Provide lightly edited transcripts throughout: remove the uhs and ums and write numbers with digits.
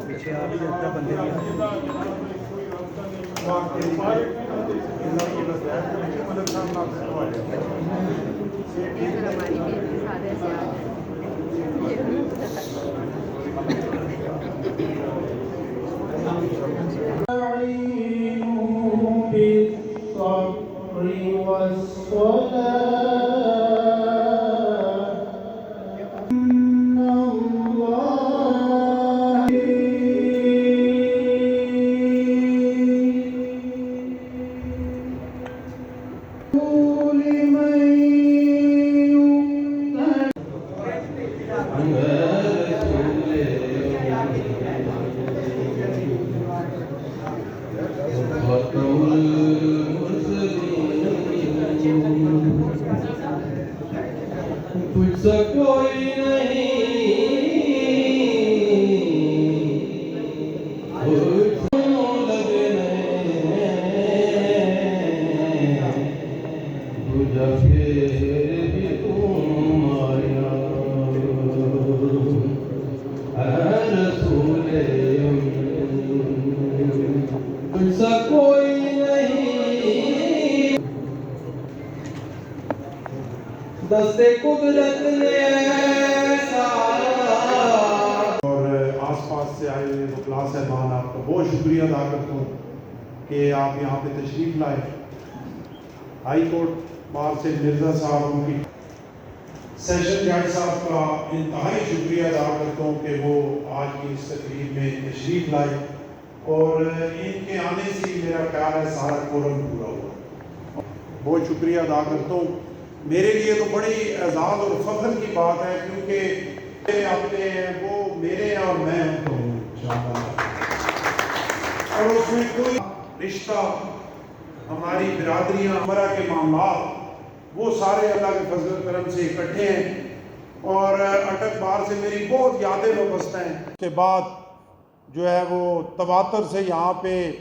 پیچھے آپ ہی اپنا بندے تجھ سے کوئی نہیں دستے قدرت نے اور آس پاس سے آئے ہوئے وکلاء صاحبان آپ کا بہت شکریہ ادا کرتا ہوں کہ آپ یہاں پہ تشریف لائے. ہائی کورٹ بار سے مرزا صاحب ان کی سیشن جج صاحب کا انتہائی شکریہ ادا کرتا ہوں کہ وہ آج کی اس تقریب میں تشریف لائے اور ان کے آنے سے میرا خیال ہے سارا کورم پورا ہوا. بہت شکریہ ادا کرتا ہوں. میرے لیے تو بڑی اعزاز اور فخر کی بات ہے کیونکہ اپنے وہ میرے ہیں اور میں ان کو ہوں انشاءاللہ. اور اس میں کوئی رشتہ ہماری برادریاں ہمارا کے معاملات وہ سارے اللہ کے فضل کرم سے اکٹھے ہیں اور اٹک بار سے میری بہت یادیں وابستہ ہیں. اس کے بعد جو ہے وہ تواتر سے یہاں پہ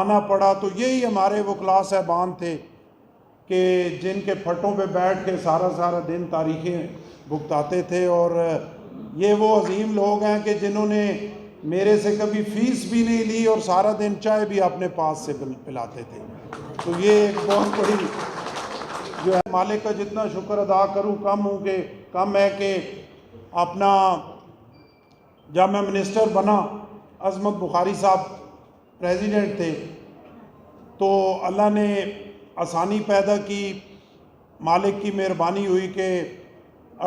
آنا پڑا تو یہی ہمارے وکلاء صاحبان تھے کہ جن کے پھٹوں پہ بیٹھ کے سارا دن تاریخیں بھگتاتے تھے. اور یہ وہ عظیم لوگ ہیں کہ جنہوں نے میرے سے کبھی فیس بھی نہیں لی اور سارا دن چائے بھی اپنے پاس سے پلاتے تھے. تو یہ ایک بہت بڑی جو ہے مالک کا جتنا شکر ادا کروں کم ہے کہ اپنا جب میں منسٹر بنا عظمت بخاری صاحب پریزیڈنٹ تھے تو اللہ نے آسانی پیدا کی. مالک کی مہربانی ہوئی کہ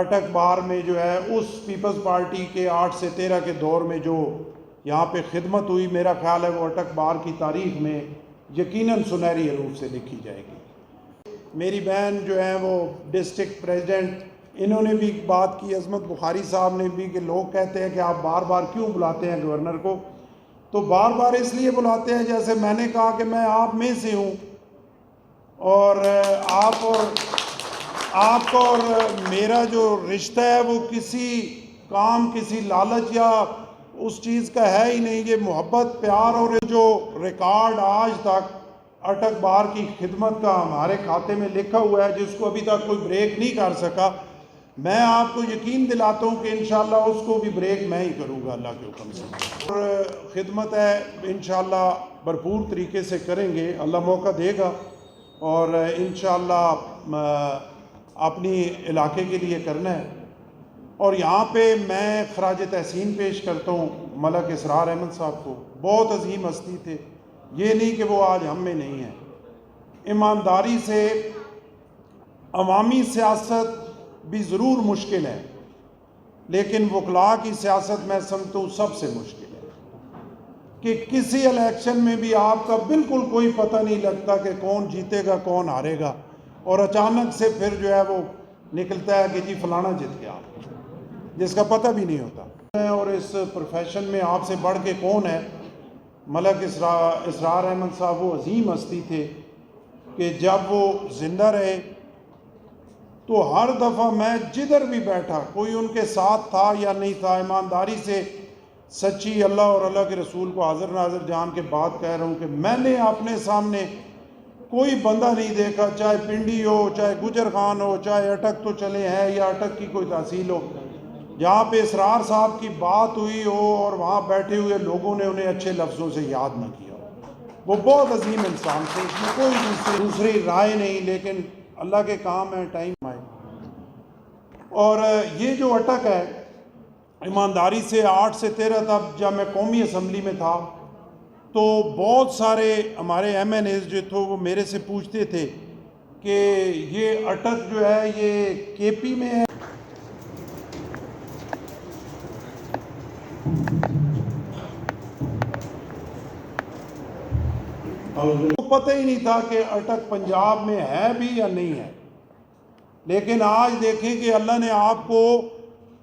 اٹک بار میں جو ہے اس پیپلز پارٹی کے 8 سے 13 کے دور میں جو یہاں پہ خدمت ہوئی میرا خیال ہے وہ اٹک بار کی تاریخ میں یقیناً سنہری حروف سے لکھی جائے گی. میری بہن جو ہیں وہ ڈسٹرکٹ پریزیڈنٹ انہوں نے بھی بات کی, عظمت بخاری صاحب نے بھی, کہ لوگ کہتے ہیں کہ آپ بار بار کیوں بلاتے ہیں گورنر کو. تو بار بار اس لیے بلاتے ہیں جیسے میں نے کہا کہ میں آپ میں سے ہوں اور آپ کا اور میرا جو رشتہ ہے وہ کسی کام کسی لالچ یا اس چیز کا ہے ہی نہیں. یہ محبت پیار اور جو ریکارڈ آج تک اٹک بار کی خدمت کا ہمارے کھاتے میں لکھا ہوا ہے جس کو ابھی تک کوئی بریک نہیں کر سکا, میں آپ کو یقین دلاتا ہوں کہ انشاءاللہ اس کو بھی بریک میں ہی کروں گا اللہ کے حکم سے. اور خدمت ہے انشاءاللہ بھرپور طریقے سے کریں گے, اللہ موقع دے گا اور انشاءاللہ اپنی علاقے کے لیے کرنا ہے. اور یہاں پہ میں خراج تحسین پیش کرتا ہوں ملک اسرار احمد صاحب کو. بہت عظیم ہستی تھے, یہ نہیں کہ وہ آج ہم میں نہیں ہیں. ایمانداری سے عوامی سیاست بھی ضرور مشکل ہے لیکن وکلاء کی سیاست میں سمجھتا ہوں سب سے مشکل ہے کہ کسی الیکشن میں بھی آپ کا بالکل کوئی پتہ نہیں لگتا کہ کون جیتے گا کون ہارے گا اور اچانک سے پھر جو ہے وہ نکلتا ہے کہ جی فلانا جیت گیا جس کا پتہ بھی نہیں ہوتا. اور اس پروفیشن میں آپ سے بڑھ کے کون ہے. ملک اسرار احمد صاحب وہ عظیم ہستی تھے کہ جب وہ زندہ رہے تو ہر دفعہ میں جدھر بھی بیٹھا کوئی ان کے ساتھ تھا یا نہیں تھا, ایمانداری سے سچی اللہ اور اللہ کے رسول کو حاضر ناظر جان کے بات کہہ رہا ہوں کہ میں نے اپنے سامنے کوئی بندہ نہیں دیکھا، چاہے پنڈی ہو، چاہے گجر خان ہو، چاہے اٹک تو چلے ہیں یا اٹک کی کوئی تحصیل ہو، جہاں پہ اسرار صاحب کی بات ہوئی ہو اور وہاں بیٹھے ہوئے لوگوں نے انہیں اچھے لفظوں سے یاد نہ کیا ہو۔ وہ بہت عظیم انسان تھے، اس میں کوئی دوسری رائے نہیں، لیکن اللہ کے کام ہے، ٹائم آئے۔ اور یہ جو اٹک ہے، ایمانداری سے 8 سے 13 تب جب میں قومی اسمبلی میں تھا تو بہت سارے ہمارے ایم این ایز جو تھے وہ میرے سے پوچھتے تھے کہ یہ اٹک جو ہے یہ کے پی میں ہے۔ پتہ ہی نہیں تھا کہ اٹک پنجاب میں ہے بھی یا نہیں ہے، لیکن آج دیکھیں کہ اللہ نے آپ کو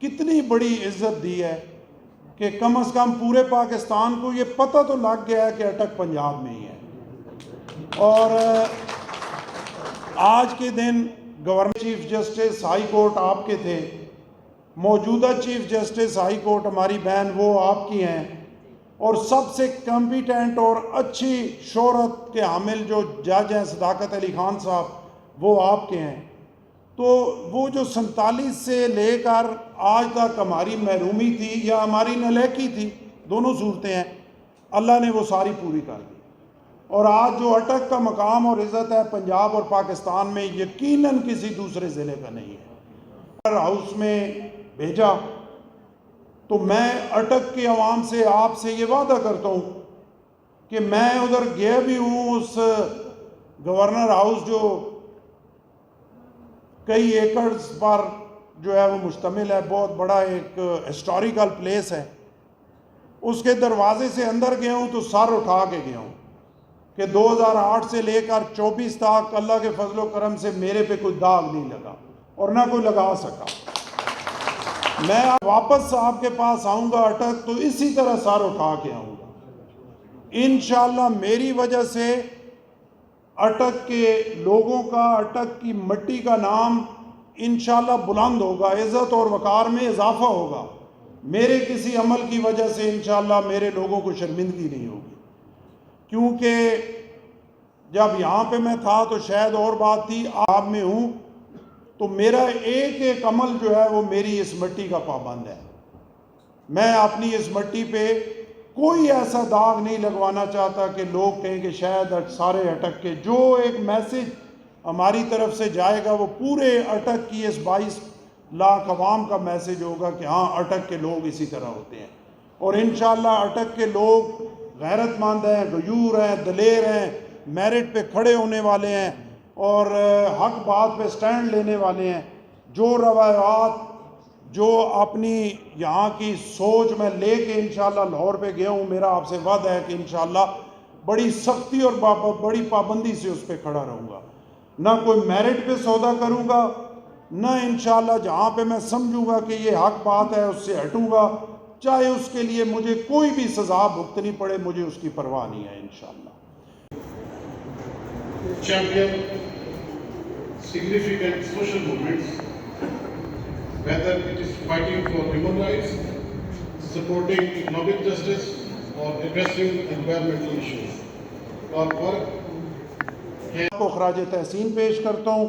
کتنی بڑی عزت دی ہے کہ کم از کم پورے پاکستان کو یہ پتہ تو لگ گیا ہے کہ اٹک پنجاب میں ہی ہے۔ اور آج کے دن governor chief justice high court آپ کے تھے، موجودہ چیف جسٹس ہائی کورٹ ہماری بہن وہ آپ کی ہیں، اور سب سے کمپیٹنٹ اور اچھی شہرت کے حامل جو جج ہیں صداقت علی خان صاحب وہ آپ کے ہیں۔ تو وہ جو 47 سے لے کر آج تک ہماری محرومی تھی یا ہماری نالائکی تھی، دونوں صورتیں ہیں، اللہ نے وہ ساری پوری کر دی، اور آج جو اٹک کا مقام اور عزت ہے پنجاب اور پاکستان میں یقیناً کسی دوسرے ضلع کا نہیں ہے۔ ہاؤس میں بھیجا تو میں اٹک کے عوام سے آپ سے یہ وعدہ کرتا ہوں کہ میں ادھر گیا بھی ہوں، اس گورنر ہاؤس جو کئی ایکڑز پر جو ہے وہ مشتمل ہے، بہت بڑا ایک ہسٹوریکل پلیس ہے، اس کے دروازے سے اندر گیا ہوں تو سر اٹھا کے گیا ہوں کہ 2008 سے لے کر 24 تک اللہ کے فضل و کرم سے میرے پہ کوئی داغ نہیں لگا اور نہ کوئی لگا سکا۔ میں واپس آپ کے پاس آؤں گا اٹک تو اسی طرح سر اٹھا کے آؤں گا انشاءاللہ۔ میری وجہ سے اٹک کے لوگوں کا، اٹک کی مٹی کا نام انشاءاللہ بلند ہوگا، عزت اور وقار میں اضافہ ہوگا۔ میرے کسی عمل کی وجہ سے انشاءاللہ میرے لوگوں کو شرمندگی نہیں ہوگی، کیونکہ جب یہاں پہ میں تھا تو شاید اور بات تھی، آپ میں ہوں تو میرا ایک ایک عمل جو ہے وہ میری اس مٹی کا پابند ہے۔ میں اپنی اس مٹی پہ کوئی ایسا داغ نہیں لگوانا چاہتا کہ لوگ کہیں کہ شاید سارے اٹک کے، جو ایک میسج ہماری طرف سے جائے گا وہ پورے اٹک کی اس 22 لاکھ عوام کا میسج ہوگا کہ ہاں اٹک کے لوگ اسی طرح ہوتے ہیں، اور انشاءاللہ اٹک کے لوگ غیرت مند ہیں، غیور ہیں، دلیر ہیں، میرٹ پہ کھڑے ہونے والے ہیں اور حق بات پہ سٹینڈ لینے والے ہیں۔ جو روایات، جو اپنی یہاں کی سوچ میں لے کے انشاءاللہ لاہور پہ گیا ہوں، میرا آپ سے وعدہ ہے کہ انشاءاللہ بڑی سختی اور بڑی پابندی سے اس پہ کھڑا رہوں گا، نہ کوئی میرٹ پہ سودا کروں گا، نہ انشاءاللہ جہاں پہ میں سمجھوں گا کہ یہ حق بات ہے اس سے ہٹوں گا، چاہے اس کے لیے مجھے کوئی بھی سزا بھگتنی پڑے، مجھے اس کی پرواہ نہیں ہے انشاءاللہ۔ Champion significant social movements, whether it is fighting for human rights, supporting economic justice, or addressing environmental issues. اور work کو خراج تحسین پیش کرتا ہوں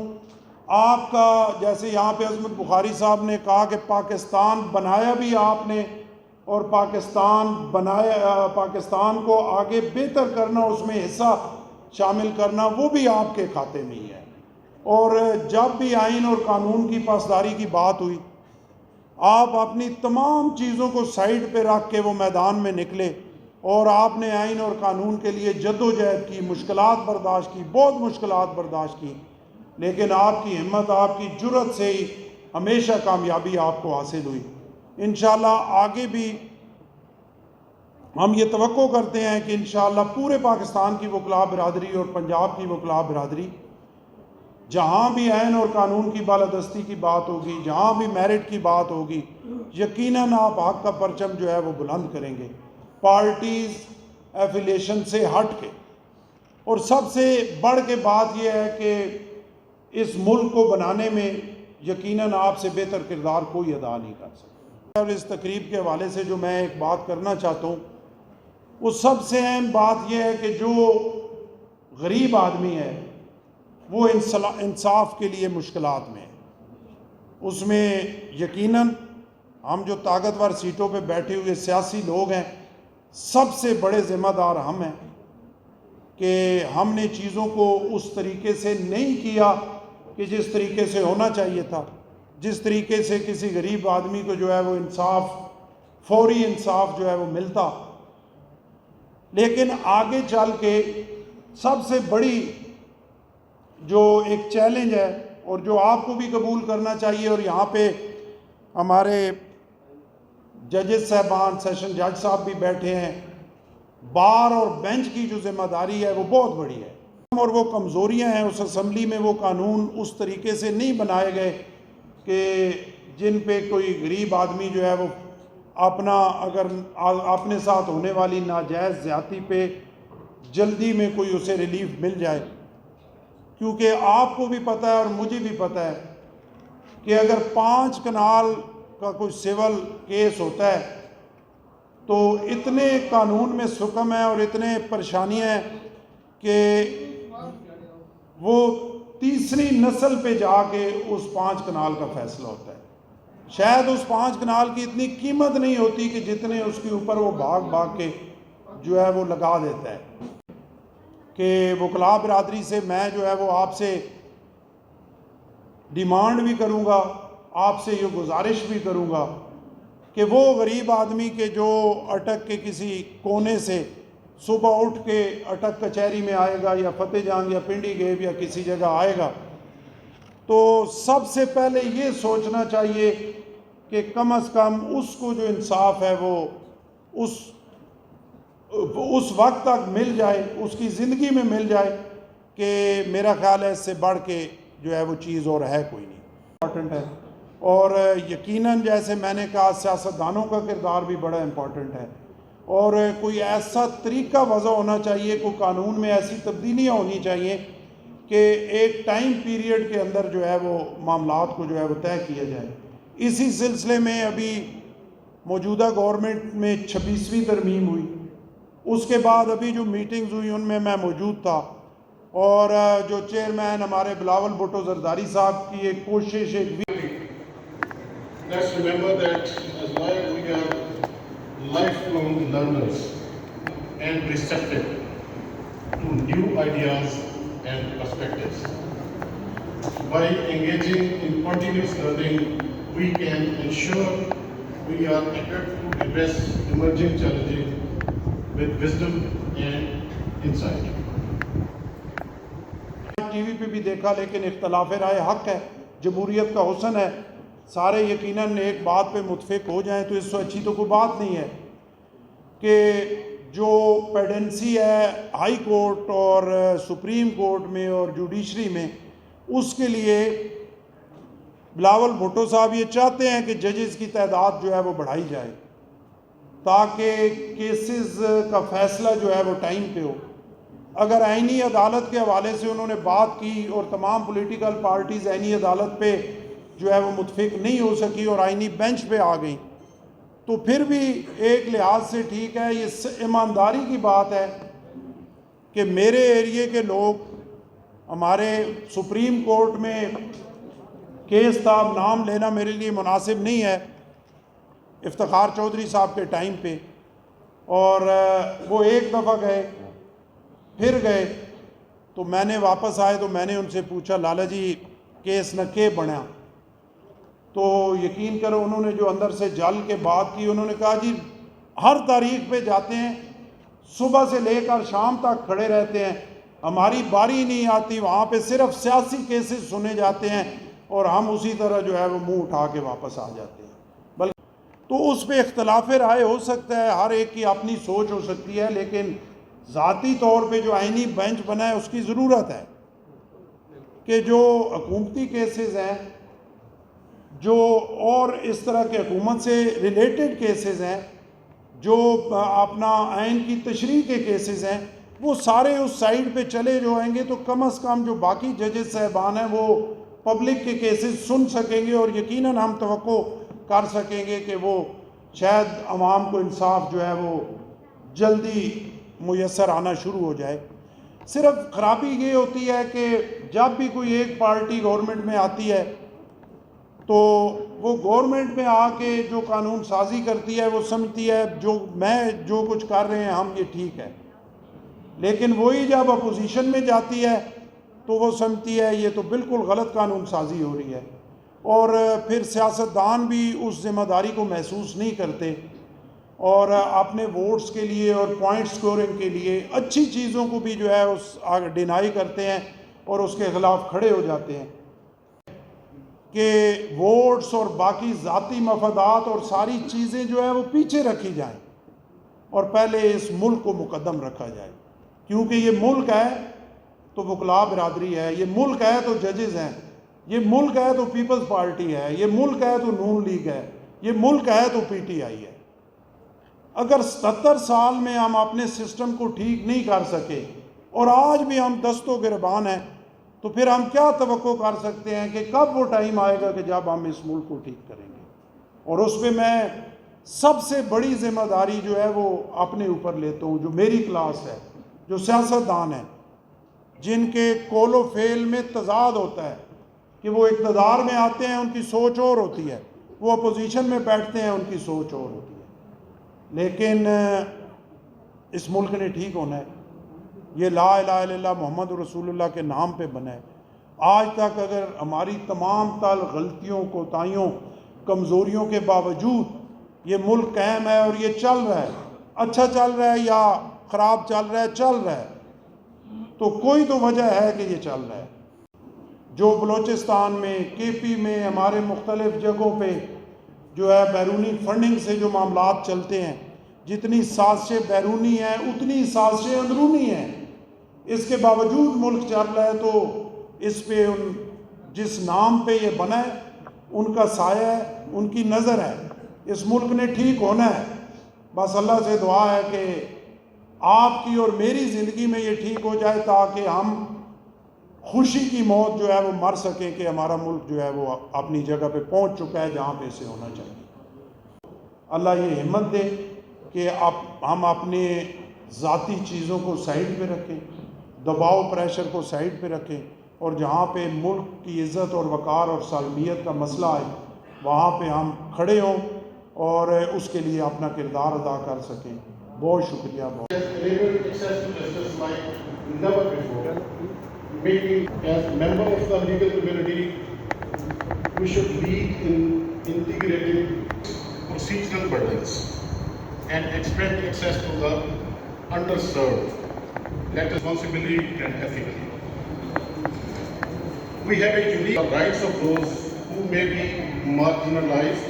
آپ کا، جیسے یہاں پہ عظمت بخاری صاحب نے کہا کہ پاکستان بنایا بھی آپ نے، اور پاکستان کو آگے بہتر کرنا، اس میں حصہ شامل کرنا، وہ بھی آپ کے کھاتے میں ہی ہے۔ اور جب بھی آئین اور قانون کی پاسداری کی بات ہوئی، آپ اپنی تمام چیزوں کو سائیڈ پہ رکھ کے وہ میدان میں نکلے اور آپ نے آئین اور قانون کے لیے جد و جہد کی، مشکلات برداشت کی، بہت مشکلات برداشت کی، لیکن آپ کی ہمت، آپ کی جرأت سے ہی ہمیشہ کامیابی آپ کو حاصل ہوئی۔ انشاءاللہ آگے بھی ہم یہ توقع کرتے ہیں کہ انشاءاللہ پورے پاکستان کی وکلاء برادری اور پنجاب کی وکلاء برادری جہاں بھی آئین اور قانون کی بالادستی کی بات ہوگی، جہاں بھی میرٹ کی بات ہوگی، یقیناً آپ حق کا پرچم جو ہے وہ بلند کریں گے، پارٹیز ایفیلیشن سے ہٹ کے۔ اور سب سے بڑھ کے بات یہ ہے کہ اس ملک کو بنانے میں یقیناً آپ سے بہتر کردار کوئی ادا نہیں کر سکتا۔ اور اس تقریب کے حوالے سے جو میں ایک بات کرنا چاہتا ہوں، وہ سب سے اہم بات یہ ہے کہ جو غریب آدمی ہے وہ انصاف کے لیے مشکلات میں ہے۔ اس میں یقیناً ہم جو طاقتور سیٹوں پہ بیٹھے ہوئے سیاسی لوگ ہیں، سب سے بڑے ذمہ دار ہم ہیں کہ ہم نے چیزوں کو اس طریقے سے نہیں کیا کہ جس طریقے سے ہونا چاہیے تھا، جس طریقے سے کسی غریب آدمی کو جو ہے وہ انصاف، فوری انصاف جو ہے وہ ملتا۔ لیکن آگے چل کے سب سے بڑی جو ایک چیلنج ہے، اور جو آپ کو بھی قبول کرنا چاہیے، اور یہاں پہ ہمارے ججز صاحبان، سیشن جج صاحب بھی بیٹھے ہیں، بار اور بینچ کی جو ذمہ داری ہے وہ بہت بڑی ہے، اور وہ کمزوریاں ہیں اس اسمبلی میں۔ وہ قانون اس طریقے سے نہیں بنائے گئے کہ جن پہ کوئی غریب آدمی جو ہے وہ اگر اپنے ساتھ ہونے والی ناجائز زیادتی پہ جلدی میں کوئی اسے ریلیف مل جائے۔ کیونکہ آپ کو بھی پتہ ہے اور مجھے بھی پتہ ہے کہ اگر 5 کنال کا کوئی سول کیس ہوتا ہے تو اتنے قانون میں سکم ہے اور اتنے پریشانیاں ہیں کہ وہ تیسری نسل پہ جا کے اس 5 کنال کا فیصلہ ہوتا ہے۔ شاید اس 5 کنال کی اتنی قیمت نہیں ہوتی کہ جتنے اس کے اوپر وہ بھاگ کے جو ہے وہ لگا دیتا ہے۔ کہ وکلاء برادری سے میں جو ہے وہ آپ سے ڈیمانڈ بھی کروں گا، آپ سے یہ گزارش بھی کروں گا کہ وہ غریب آدمی کے جو اٹک کے کسی کونے سے صبح اٹھ کے اٹک کچہری میں آئے گا، یا فتح جنگ یا پنڈی گیب یا کسی جگہ آئے گا، تو سب سے پہلے یہ سوچنا چاہیے کہ کم از کم اس کو جو انصاف ہے وہ اس وقت تک مل جائے، اس کی زندگی میں مل جائے، کہ میرا خیال ہے اس سے بڑھ کے جو ہے وہ چیز اور ہے کوئی نہیں۔ امپورٹنٹ ہے، اور یقیناً جیسے میں نے کہا سیاستدانوں کا کردار بھی بڑا امپورٹنٹ ہے، اور کوئی ایسا طریقہ وضع ہونا چاہیے، کوئی قانون میں ایسی تبدیلیاں ہونی چاہیے کہ ایک ٹائم پیریڈ کے اندر جو ہے وہ معاملات کو جو ہے وہ طے کیا جائے۔ اسی سلسلے میں ابھی موجودہ گورنمنٹ میں 26ویں ترمیم ہوئی، اس کے بعد ابھی جو میٹنگز ہوئی ان میں موجود تھا، اور جو چیئرمین ہمارے بلاول بھٹو زرداری صاحب کی ایک کوشش Let's remember that as life we are lifelong learners and receptive to new ideas and perspectives. By engaging in continuous learning, we can ensure we are equipped to address emerging challenges with wisdom and insight. T V پہ بھی دیکھا، لیکن اختلاف رائے حق ہے، جمہوریت کا حسن ہے، سارے یقیناً ایک بات پہ متفق ہو جائیں تو اس سے اچھی تو کوئی بات نہیں ہے کہ جو پیڈنسی ہے ہائی کورٹ اور سپریم کورٹ میں اور جوڈیشری میں، اس کے لیے بلاول بھٹو صاحب یہ چاہتے ہیں کہ ججز کی تعداد جو ہے وہ بڑھائی جائے تاکہ کیسز کا فیصلہ جو ہے وہ ٹائم پہ ہو۔ اگر آئینی عدالت کے حوالے سے انہوں نے بات کی اور تمام پولیٹیکل پارٹیز آئینی عدالت پہ جو ہے وہ متفق نہیں ہو سکی اور آئینی بینچ پہ آ گئیں، تو پھر بھی ایک لحاظ سے ٹھیک ہے۔ یہ ایمانداری کی بات ہے کہ میرے ایریے کے لوگ، ہمارے سپریم کورٹ میں کیس تھا، نام لینا میرے لیے مناسب نہیں ہے، افتخار چودھری صاحب کے ٹائم پہ، اور وہ ایک دفعہ گئے، پھر گئے، تو میں نے واپس آئے تو میں نے ان سے پوچھا لالا جی کیس نہ کے بنا، تو یقین کرو انہوں نے جو اندر سے جل کے بات کی، انہوں نے کہا جی ہر تاریخ پہ جاتے ہیں، صبح سے لے کر شام تک کھڑے رہتے ہیں، ہماری باری نہیں آتی، وہاں پہ صرف سیاسی کیسز سنے جاتے ہیں اور ہم اسی طرح جو ہے وہ منہ اٹھا کے واپس آ جاتے ہیں۔ بلکہ تو اس پہ اختلاف رائے ہو سکتا ہے، ہر ایک کی اپنی سوچ ہو سکتی ہے، لیکن ذاتی طور پہ جو آئینی بینچ بنا ہے اس کی ضرورت ہے کہ جو حکومتی کیسز ہیں، جو اور اس طرح کے حکومت سے ریلیٹڈ کیسز ہیں، جو اپنا آئین کی تشریح کے کیسز ہیں، وہ سارے اس سائیڈ پہ چلے جو آئیں گے تو کم از کم جو باقی ججز صاحبان ہیں وہ پبلک کے کیسز سن سکیں گے، اور یقیناً ہم توقع کر سکیں گے کہ وہ شاید عوام کو انصاف جو ہے وہ جلدی میسر آنا شروع ہو جائے۔ صرف خرابی یہ ہوتی ہے کہ جب بھی کوئی ایک پارٹی گورنمنٹ میں آتی ہے تو وہ گورنمنٹ میں آ کے جو قانون سازی کرتی ہے وہ سمجھتی ہے جو کچھ کر رہے ہیں ہم یہ ٹھیک ہے، لیکن وہی جب اپوزیشن میں جاتی ہے تو وہ سمجھتی ہے یہ تو بالکل غلط قانون سازی ہو رہی ہے، اور پھر سیاستدان بھی اس ذمہ داری کو محسوس نہیں کرتے اور اپنے ووٹس کے لیے اور پوائنٹ سکورنگ کے لیے اچھی چیزوں کو بھی جو ہے اس ڈینائی کرتے ہیں اور اس کے خلاف کھڑے ہو جاتے ہیں کہ ووٹس اور باقی ذاتی مفادات اور ساری چیزیں جو ہے وہ پیچھے رکھی جائیں اور پہلے اس ملک کو مقدم رکھا جائے، کیونکہ یہ ملک ہے تو وکلاء برادری ہے، یہ ملک ہے تو ججز ہیں، یہ ملک ہے تو پیپلز پارٹی ہے، یہ ملک ہے تو نون لیگ ہے، یہ ملک ہے تو پی ٹی آئی ہے۔ اگر 77 سال میں ہم اپنے سسٹم کو ٹھیک نہیں کر سکے اور آج بھی ہم دستوں گربان ہیں تو پھر ہم کیا توقع کر سکتے ہیں کہ کب وہ ٹائم آئے گا کہ جب ہم اس ملک کو ٹھیک کریں گے؟ اور اس پہ میں سب سے بڑی ذمہ داری جو ہے وہ اپنے اوپر لیتا ہوں، جو میری کلاس ہے، جو سیاستدان ہیں، جن کے قول و فعل میں تضاد ہوتا ہے کہ وہ اقتدار میں آتے ہیں ان کی سوچ اور ہوتی ہے، وہ اپوزیشن میں بیٹھتے ہیں ان کی سوچ اور ہوتی ہے، لیکن اس ملک نے ٹھیک ہونا ہے، یہ لا الہ الا اللہ محمد رسول اللہ کے نام پہ بنا ہے۔ آج تک اگر ہماری تمام تر غلطیوں، کوتاہیوں، کمزوریوں کے باوجود یہ ملک قائم ہے اور یہ چل رہا ہے، اچھا چل رہا ہے یا خراب چل رہا ہے، چل رہا ہے، تو کوئی تو وجہ ہے کہ یہ چل رہا ہے۔ جو بلوچستان میں، کے پی میں، ہمارے مختلف جگہوں پہ جو ہے بیرونی فنڈنگ سے جو معاملات چلتے ہیں، جتنی سازشیں بیرونی ہیں اتنی سازشیں اندرونی ہیں، اس کے باوجود ملک چل رہا ہے، تو اس پہ جس نام پہ یہ بنا ہے ان کا سایہ ہے، ان کی نظر ہے، اس ملک نے ٹھیک ہونا ہے۔ بس اللہ سے دعا ہے کہ آپ کی اور میری زندگی میں یہ ٹھیک ہو جائے تاکہ ہم خوشی کی موت جو ہے وہ مر سکیں کہ ہمارا ملک جو ہے وہ اپنی جگہ پہ پہنچ چکا ہے جہاں پہ اسے ہونا چاہیے۔ اللہ یہ ہمت دے کہ ہم اپنے ذاتی چیزوں کو سائڈ پہ رکھیں، دباؤ پریشر کو سائڈ پہ رکھیں، اور جہاں پہ ملک کی عزت اور وقار اور سالمیت کا مسئلہ آئے وہاں پہ ہم کھڑے ہوں اور اس کے لیے اپنا کردار ادا کر سکیں۔ بہت شکریہ۔ Enabled access to justice like never before. Maybe as member of the legal community, we should lead in integrating procedural burdens and expand access to the underserved, that responsibly and ethically. We have a unique rights of those who may be marginalized.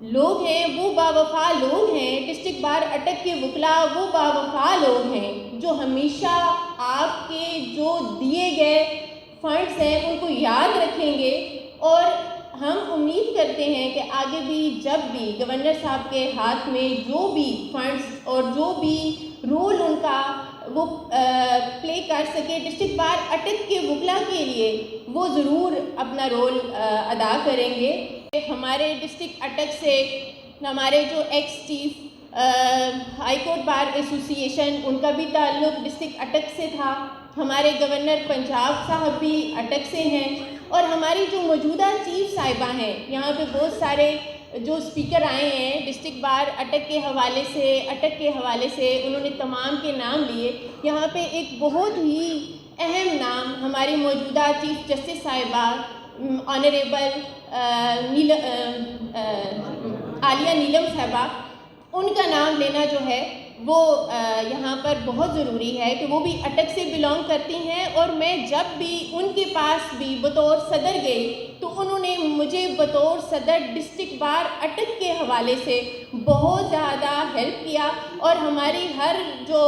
لوگ ہیں وہ باوفا لوگ ہیں، district bar اٹک کے وکلا وہ باوفا لوگ ہیں جو ہمیشہ آپ کے جو دیے گئے فنڈز ہیں ان کو یاد رکھیں گے، اور ہم امید کرتے ہیں کہ آگے بھی جب بھی گورنر صاحب کے ہاتھ میں جو بھی فنڈز اور جو بھی رول ان کا وہ پلے کر سکے ڈسٹرکٹ بار اٹک کے وکلا کے لیے، وہ ضرور اپنا رول ادا کریں گے۔ ہمارے ڈسٹرکٹ اٹک سے ہمارے جو x chief high court bar ایسوسی ایشن ان کا بھی تعلق ڈسٹرکٹ اٹک سے تھا، ہمارے گورنر پنجاب صاحب بھی اٹک سے ہیں، اور ہماری جو موجودہ چیف صاحبہ ہیں یہاں پہ بہت سارے جو اسپیکر آئے ہیں ڈسٹرکٹ بار اٹک کے حوالے سے انہوں نے تمام کے نام لیے۔ یہاں پہ ایک بہت ہی اہم نام ہماری موجودہ چیف جسٹس صاحبہ آنریبل عالیہ نیلم صاحبہ، ان کا نام لینا جو ہے وہ یہاں پر بہت ضروری ہے کہ وہ بھی اٹک سے بلانگ کرتی ہیں، اور میں جب بھی ان کے پاس بھی بطور صدر گئی تو انہوں نے مجھے بطور صدر ڈسٹرکٹ بار اٹک کے حوالے سے بہت زیادہ ہیلپ کیا، اور ہماری ہر جو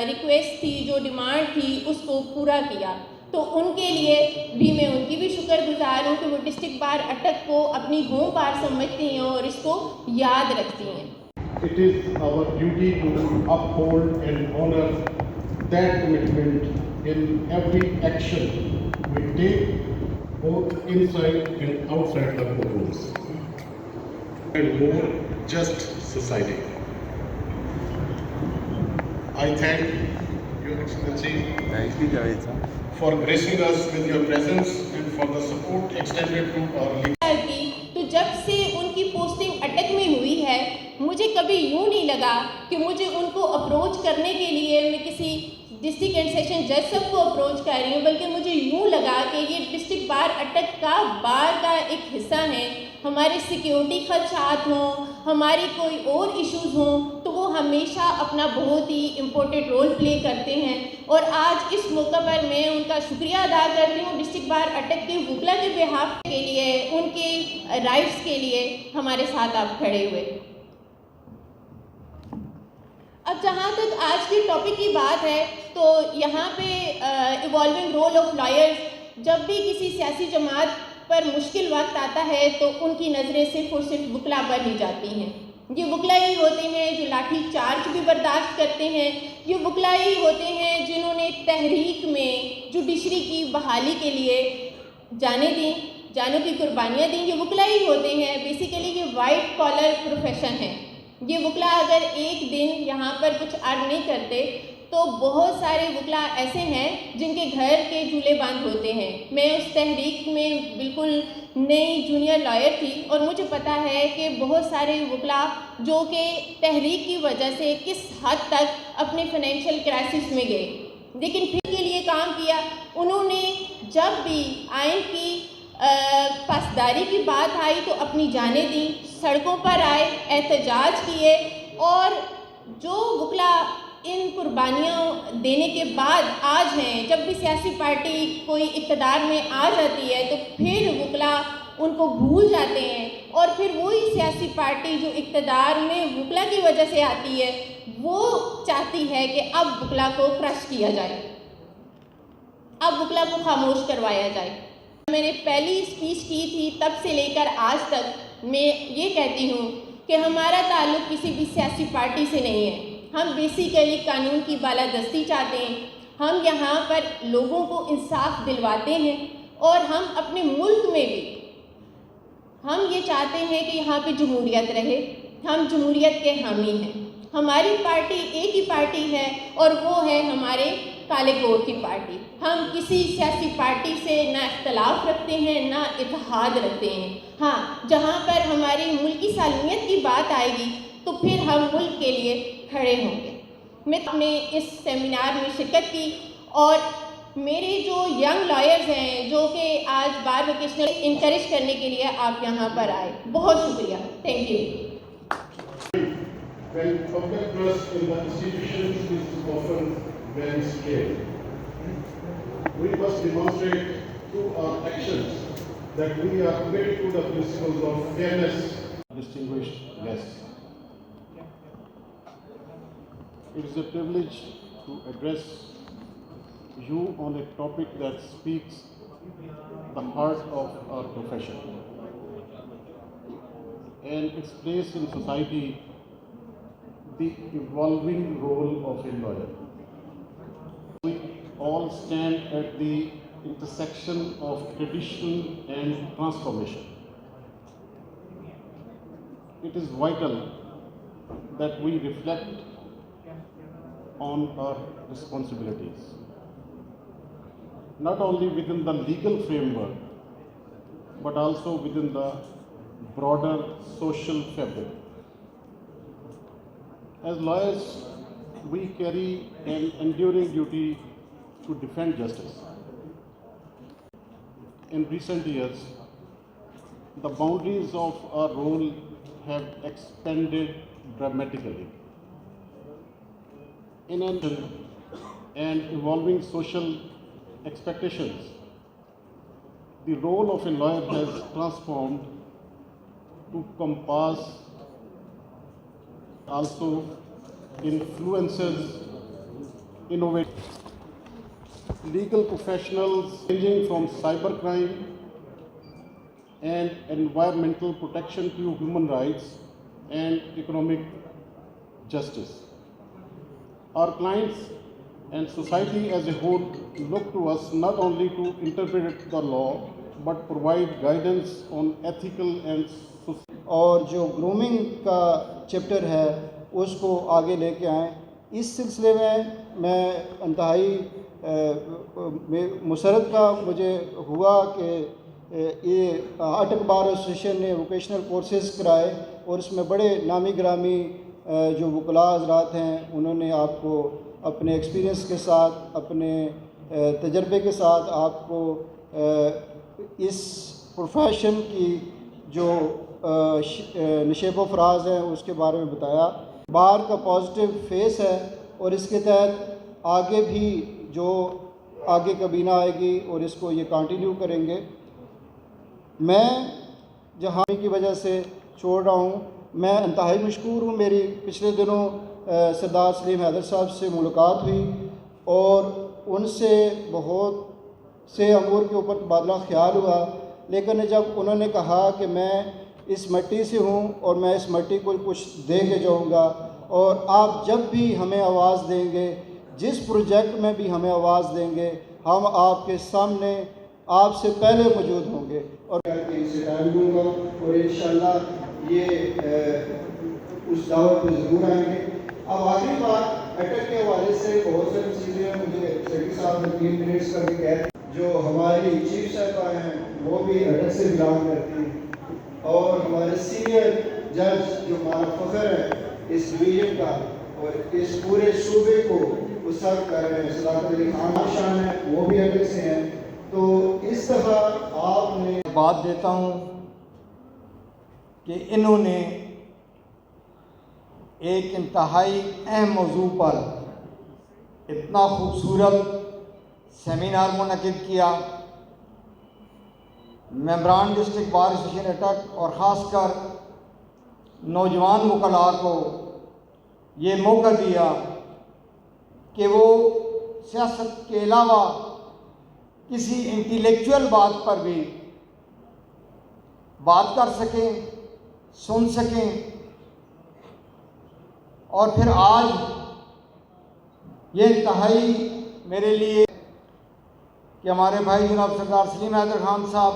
ریکویسٹ تھی جو ڈیمانڈ تھی اس کو پورا کیا۔ تو ان کے لیے بھی میں ان کی بھی شکر گزار ہوں کہ وہ ڈسٹرکٹ بار اٹک کو اپنی ہوم بار سمجھتی ہیں اور اس کو یاد رکھتی ہیں۔ It is our duty to uphold and honor that commitment in every action we take, both inside and outside the courtrooms, and more just society. I thank Your Excellency for gracing us with your presence and for the support extended to our league. تو جب سے ان کی posting اٹک میں ہوئی ہے مجھے کبھی یوں نہیں لگا کہ مجھے ان کو اپروچ کرنے کے لیے میں کسی ڈسٹرکٹ اینڈ سیشن جج صاحب کو اپروچ کر رہی ہوں، بلکہ مجھے یوں لگا کہ یہ ڈسٹرکٹ بار اٹک کا بار کا ایک حصہ ہیں۔ ہمارے سیکیورٹی خدشات ہوں، ہماری کوئی اور ایشوز ہوں تو وہ ہمیشہ اپنا بہت ہی امپورٹنٹ رول پلے کرتے ہیں، اور آج اس موقع پر میں ان کا شکریہ ادا کرتی ہوں ڈسٹرکٹ بار اٹک کے وکلا کے بہاف کے لیے، ان کے رائٹس کے لیے ہمارے ساتھ آپ کھڑے ہوئے۔ اب جہاں تک آج کے ٹاپک کی بات ہے تو یہاں پہ ایوالونگ رول آف لائرز، جب بھی کسی سیاسی جماعت پر مشکل وقت آتا ہے تو ان کی نظریں صرف اور صرف وکلا پر ہی جاتی ہیں۔ یہ وکلا ہی ہوتے ہیں جو لاٹھی چارج بھی برداشت کرتے ہیں، یہ وکلا ہی ہوتے ہیں جنہوں نے تحریک میں جوڈیشری کی بحالی کے لیے جانیں دیں، جانوں کی قربانیاں دیں، یہ وکلا ہی ہوتے ہیں۔ بیسیکلی یہ وائٹ کالر پروفیشن ہے۔ یہ وکلا اگر ایک دن یہاں پر کچھ ارن نہیں کرتے تو بہت سارے وکلا ایسے ہیں جن کے گھر کے چولہے بند ہوتے ہیں۔ میں اس تحریک میں بالکل نئی جونیئر لائر تھی اور مجھے پتہ ہے کہ بہت سارے وکلا جو کہ تحریک کی وجہ سے کس حد تک اپنے فائنینشیل کرائسس میں گئے، لیکن پھر کے لیے کام کیا۔ انہوں نے جب بھی آئین کی پاسداری کی بات آئی تو اپنی جانیں دیں، سڑکوں پر آئے، احتجاج کیے، اور جو وکلا ان قربانیوں دینے کے بعد آج ہیں، جب بھی سیاسی پارٹی کوئی اقتدار میں آ جاتی ہے تو پھر وکلا ان کو بھول جاتے ہیں، اور پھر وہی سیاسی پارٹی جو اقتدار میں وکلا کی وجہ سے آتی ہے وہ چاہتی ہے کہ اب وکلا کو کرش کیا جائے، اب وکلا کو خاموش کروایا جائے۔ میں نے پہلی اسپیچ کی تھی تب سے لے کر آج تک میں یہ کہتی ہوں کہ ہمارا تعلق کسی بھی سیاسی پارٹی سے نہیں ہے۔ ہم بیسیکلی قانون کی بالادستی چاہتے ہیں، ہم یہاں پر لوگوں کو انصاف دلواتے ہیں، اور ہم اپنے ملک میں بھی ہم یہ چاہتے ہیں کہ یہاں پہ جمہوریت رہے، ہم جمہوریت کے حامی ہیں۔ ہماری پارٹی ایک ہی پارٹی ہے اور وہ ہے ہمارے کالے کوٹ کی پارٹی۔ ہم کسی سیاسی پارٹی سے نہ اختلاف رکھتے ہیں نہ اتحاد رکھتے ہیں۔ ہاں، جہاں پر ہماری ملکی سالمیت کی بات آئے گی تو پھر ہم ملک کے لیے کھڑے ہوں گے۔ میں نے اس سیمینار میں شرکت کی، اور میرے جو ینگ لائرز ہیں جو کہ آج بار ووکیشنل انکریج کرنے کے لیے آپ یہاں پر آئے، بہت شکریہ، thank you. When public trust in the institutions is often very scared, we must demonstrate through our actions that we are committed to the principles of fairness, distinguished guests. It is a privilege to address you on a topic that speaks the heart of our profession and its place in society, the evolving role of a lawyer. We all stand at the intersection of tradition and transformation. It is vital that we reflect on our responsibilities, not only within the legal framework, but also within the broader social fabric. As lawyers, we carry an enduring duty to defend justice. In recent years, the boundaries of our role have expanded dramatically. In an and evolving social expectations, the role of a lawyer has transformed to compass also influences innovation. Legal professionals ranging from cybercrime and environmental protection to human rights and economic justice. Our clients and society as a whole look to us not only to interpret the law but provide guidance on ethical and اور جو grooming کا chapter ہے اس کو آگے لے کے آئیں. اس سلسلے میں انتہائی مسرت کا مجھے ہوا کہ یہ اٹک بار ایسوسیشن نے ووکیشنل کورسز کرائے اور اس میں بڑے نامی گرامی جو وکلاء حضرات ہیں انہوں نے آپ کو اپنے ایکسپیرینس کے ساتھ اپنے تجربے کے ساتھ آپ کو اس پروفیشن کی جو نشیب و فراز ہیں اس کے بارے میں بتایا. بار کا پازیٹیو فیس ہے اور اس کے تحت آگے بھی جو آگے کابینہ آئے گی اور اس کو یہ کنٹینیو کریں گے. میں جہاں کی وجہ سے چھوڑ رہا ہوں. میں انتہائی مشکور ہوں. میری پچھلے دنوں سردار سلیم حیدر صاحب سے ملاقات ہوئی اور ان سے بہت سے امور کے اوپر تبادلہ خیال ہوا, لیکن جب انہوں نے کہا کہ میں اس مٹی سے ہوں اور میں اس مٹی کو کچھ دے کے جاؤں گا اور آپ جب بھی ہمیں آواز دیں گے, جس پروجیکٹ میں بھی ہمیں آواز دیں گے, ہم آپ کے سامنے آپ سے پہلے موجود ہوں گے اور ان سے ٹائم دوں گا اور انشاءاللہ یہ اس دعوت پہ ضرور آئیں گے. اب آخری بات اٹک کے حوالے سے بہت ساری چیزیں مجھے سیکرٹری صاحب نے 3 منٹس کر کے کہہ جو ہماری چیف صاحبہ ہیں وہ بھی اٹک سے بلانگ کرتی ہیں اور ہمارے سینئر جج جو ہمارا فخر ہے اس ڈویژن کا اور اس پورے صوبے کو وسعت کر رہے ہیں, صداقت علی خان شان ہے وہ بھی اٹک سے ہیں. تو اس دفعہ آپ نے بات دیتا ہوں کہ انہوں نے ایک انتہائی اہم موضوع پر اتنا خوبصورت سیمینار منعقد کیا. ممبران ڈسٹرکٹ بار ایسوسیشن اٹک اور خاص کر نوجوان وکلاء کو یہ موقع دیا کہ وہ سیاست کے علاوہ کسی انٹیلیکچوئل بات پر بھی بات کر سکیں, سن سکیں. اور پھر آج یہ انتہائی میرے لیے کہ ہمارے بھائی جناب سردار سلیم حیدر خان صاحب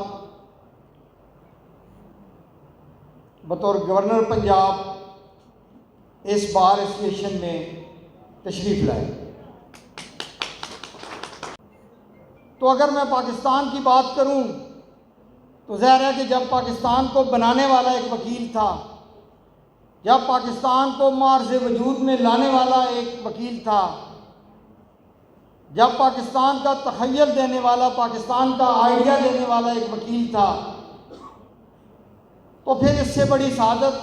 بطور گورنر پنجاب اس بار ایسوسیشن میں تشریف لائے. تو اگر میں پاکستان کی بات کروں تو ظاہر ہے کہ جب پاکستان کو بنانے والا ایک وکیل تھا, جب پاکستان کو معرض وجود میں لانے والا ایک وکیل تھا, جب پاکستان کا تخیل دینے والا, پاکستان کا آئیڈیا دینے والا ایک وکیل تھا, تو پھر اس سے بڑی سعادت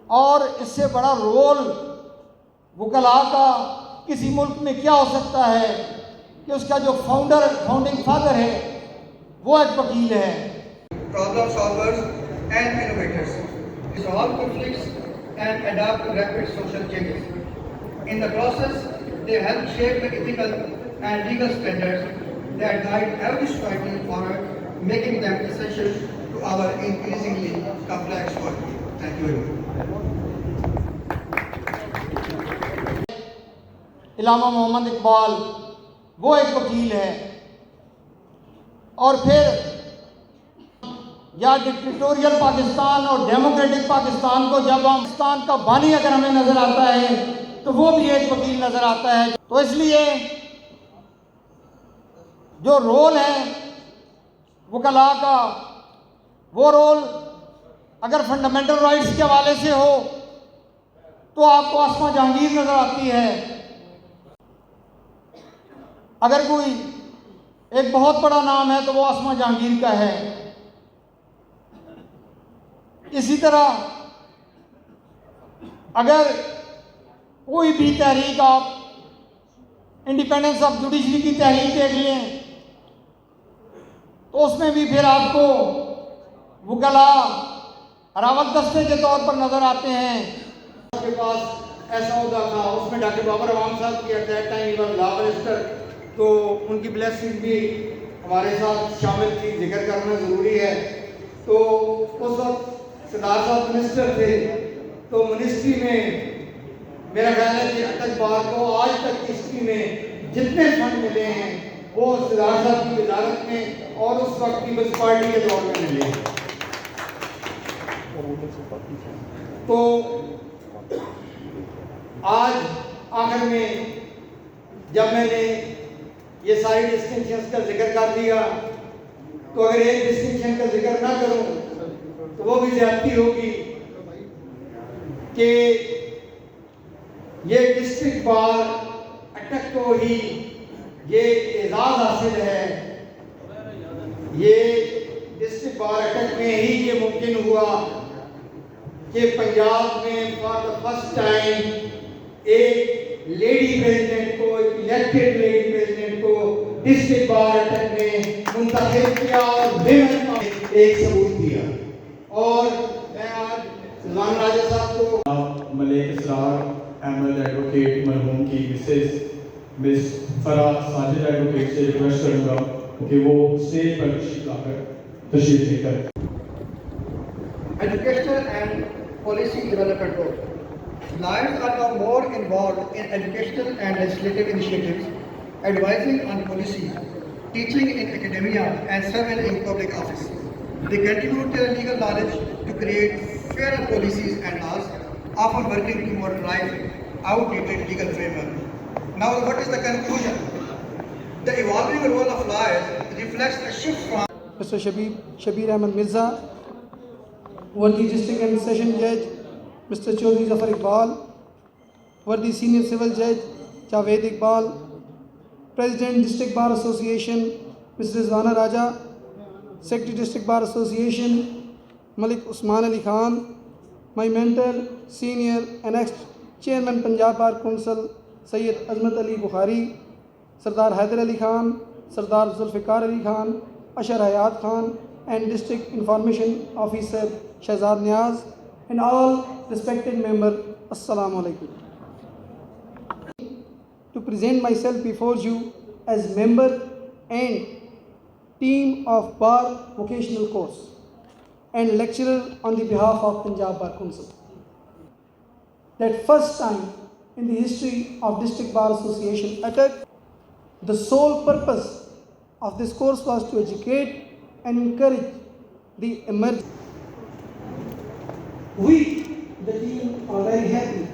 اور اس سے بڑا رول وکلاء کا کسی ملک میں کیا ہو سکتا ہے کہ اس کا جو فاؤنڈنگ فادر ہے وہ ایک وکیل ہے. Problem solvers and innovators, resolve conflicts, and adapt to rapid social changes. In the process, they help shape the ethical and legal standards that guide every society forward, making them essential to our increasingly complex world. Thank you very much. علامہ محمد اقبال وہ ایک وکیل ہے، اور پھر یا ڈکٹیٹوریل پاکستان اور democratic Pakistan کو جب ہم پاکستان کا بانی اگر ہمیں نظر آتا ہے تو وہ بھی ایک وکیل نظر آتا ہے. تو اس لیے جو رول ہے وکلاء کا، وہ رول اگر فنڈامنٹل رائٹس کے حوالے سے ہو تو آپ کو آسمہ جہانگیر نظر آتی ہے. اگر کوئی ایک بہت بڑا نام ہے تو وہ آسمہ جہانگیر کا ہے. اسی طرح اگر کوئی بھی تحریک، آپ انڈیپینڈنس آف جوڈیشری کی تحریک دیکھ لیں تو اس میں بھی پھر آپ کو وکلاء راوت دستے کے طور پر نظر آتے ہیں. اس کے پاس ایسا عہدہ تھا، اس میں ڈاکٹر بابر عوام صاحب کی ایٹ دیٹ ٹائم ہی واز لا منسٹر، تو ان کی بلیسنگ بھی ہمارے ساتھ شامل تھی، ذکر کرنا ضروری ہے. تو اس وقت سردار صاحب منسٹر تھے، تو منسٹری میں میرا خیال ہے کہ اٹک بار کو آج تک کی ہسٹری میں جتنے فنڈ ملے ہیں وہ سردار صاحب کی وزارت میں اور اس وقت پیپلز پارٹی کے دور میں ملے ہیں. تو آج آخر میں جب میں نے یہ ساری ڈسٹنکشنز کا ذکر کر دیا تو اگر ایک ڈسٹنکشن کا ذکر نہ کروں تو وہ بھی زیادتی ہوگی کہ یہ ڈسٹرکٹ بار اٹک کو ہی یہ اعزاز حاصل ہے. یہ ڈسٹرکٹ بار اٹک میں ہی یہ ممکن ہوا کہ پنجاب میں فار دا فرسٹ ٹائم ایک لیڈی پریزیڈنٹ کو، ایک الیکٹڈ لیڈی پریزیڈنٹ کو ڈسٹرکٹ بار اٹک میں منتخب کیا اور ویمن کا ایک ثبوت دیا. اور میں آج سلمان راجہ صاحب کو ملک اسرار احمد ایڈوکیٹ مرحوم کی مسز مس فرح ساجد ایڈوکیٹ سے ریکویسٹ کروں گا کہ وہ اسٹیج پر تشریف لا کر تشریف لے کر Educational and policy development role. Lawyers are now more involved in educational and legislative initiatives, advising on policy, teaching in academia, and serving in public office. They contribute their legal knowledge to create fairer policies and laws, often working to modernize outdated legal framework. Now, what is the conclusion? The evolving role of lawyers reflects a shift from Mr. Shabir Ahmed Mirza, worthy District and Session Judge Mr. Chaudhry Zafar Iqbal, worthy Senior Civil Judge Javed Iqbal, President District Bar Association Mr. Rizwana Raja, Secretary District Bar Association Malik Usman Ali Khan, my mentor, Senior and ex-Chairman Punjab Bar Council Sayyid Azmat Ali Bukhari, Sardar Haider Ali Khan, Sardar Zulfikar Ali Khan, Ashar Hayat Khan, and District Information Officer Shahzad Niaz, and all respected members, Assalamu Alaikum. To present myself before you as member and team of Bar Vocational Course and lecturer on the behalf of Punjab Bar Council. That first time in the history of District Bar Association Attak, the sole purpose of this course was to educate and encourage the emerging. We, the team, are very happy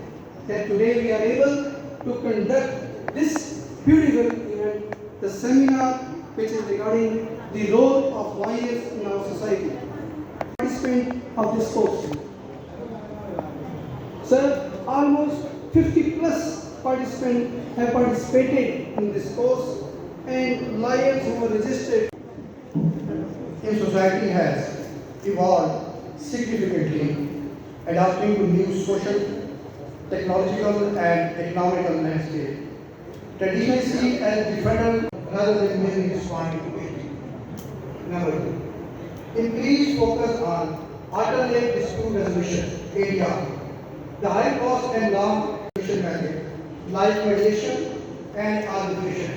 that today we are able to conduct this beautiful event, the seminar which is regarding the role of lawyers in our society. Participant of this course. Sir, almost 50 plus participants have participated in this course, and lawyers who were registered in society has evolved significantly, adapting to new social, technological, and economical landscape. Traditionally seen as the federal rather than merely responding to it. Number two, increased focus on alternate dispute resolution (ADR), the high cost and long resolution method like mediation and arbitration.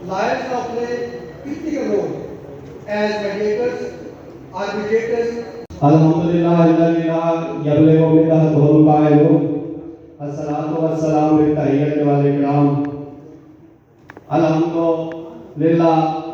Lawyers now play critical role as mediators, arbitrators. Alhamdulillah alladhi la yablughu minhu qa'ilun. Assalatu wassalamu bittahiyyati wal ikram. Alhamdulillah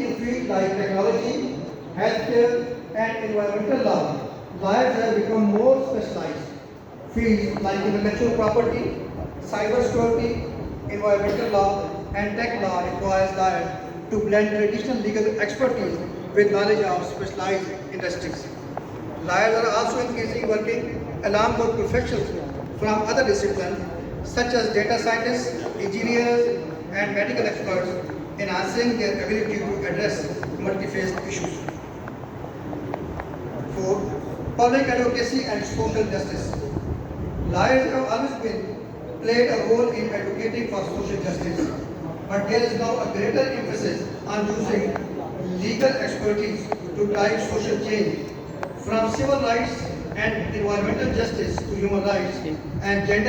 In fields like technology, healthcare, and environmental law, lawyers have become more specialized. Fields like intellectual property, cybersecurity, environmental law, and tech law requires lawyers to blend traditional legal expertise with knowledge of specialized industries. Lawyers are also increasingly working along with professionals from other disciplines such as data scientists, engineers, and medical experts, enhancing their ability to address multi-phase issues. 4. Public advocacy and social justice. Lawyers have always played a role in advocating for social justice, but there is now a greater emphasis on using legal expertise to drive social change, from civil rights and environmental justice to human rights and gender.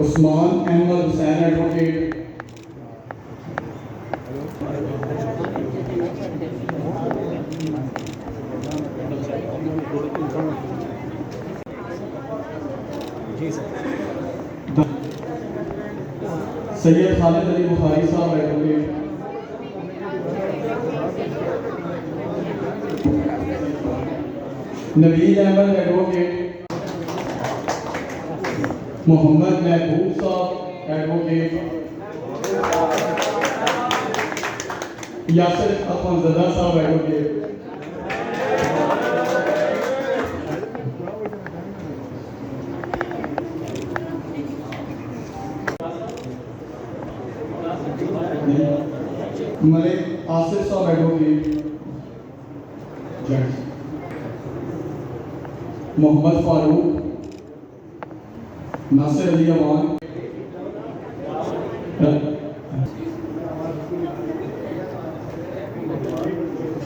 Usman Ahmed Hussain advocate, Syed Khalid Ali Bukhari صاحب advocate, Naveed Ahmed advocate, Muhammad Mehboob صاحب advocate, Yasir اخوانزادہ صاحب advocate, ملک آصف صاحب advocate, جج، محمد فاروق، ناصر علی امان،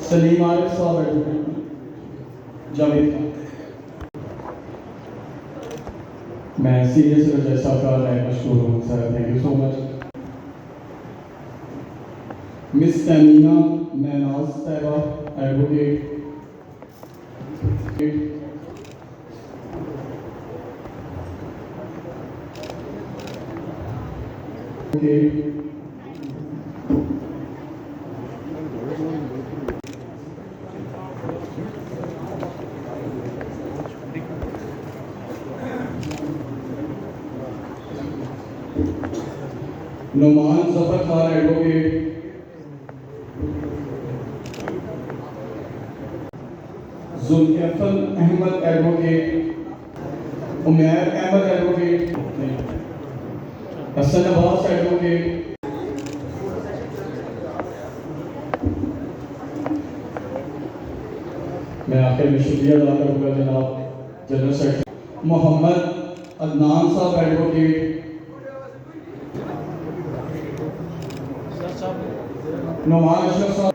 سلیم عارف صاحب advocate, Javed Khan. میں serious رجائے صاحب کا مشکور ہوں سر، تھینک یو سو مچ۔ مس تیمینہ میناز صاحبہ advocate, Noman Zafar Khan advocate, Zulkifl Ahmed advocate, Umair Ahmed advocate, Hassan Abbas advocate, میں آخر میں شکریہ ادا کروں گا جناب جنرل سیکرٹری محمد عدنان صاحب ایڈوکیٹ، نعمان اشرف صاحب،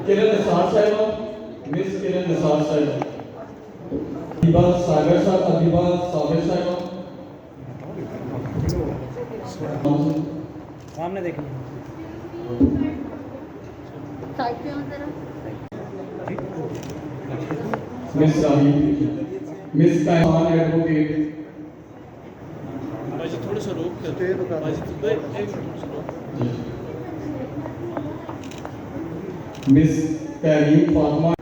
کرن نثار صاحبہ، مس کرن نثار صاحبہ، ادیبہ ساگر صاحب، ادیبہ صابر صاحبہ، سامنے دیکھیں مس راہی، مس کائمان ایڈوکیٹ، تھوڑا سا روک کر مس تحریم فاطمہ،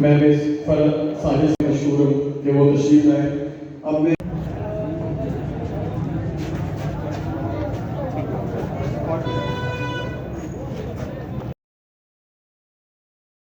میں مس فرد ساجد سے مشہور ہوں کہ وہ تشریف لائے۔ اب میں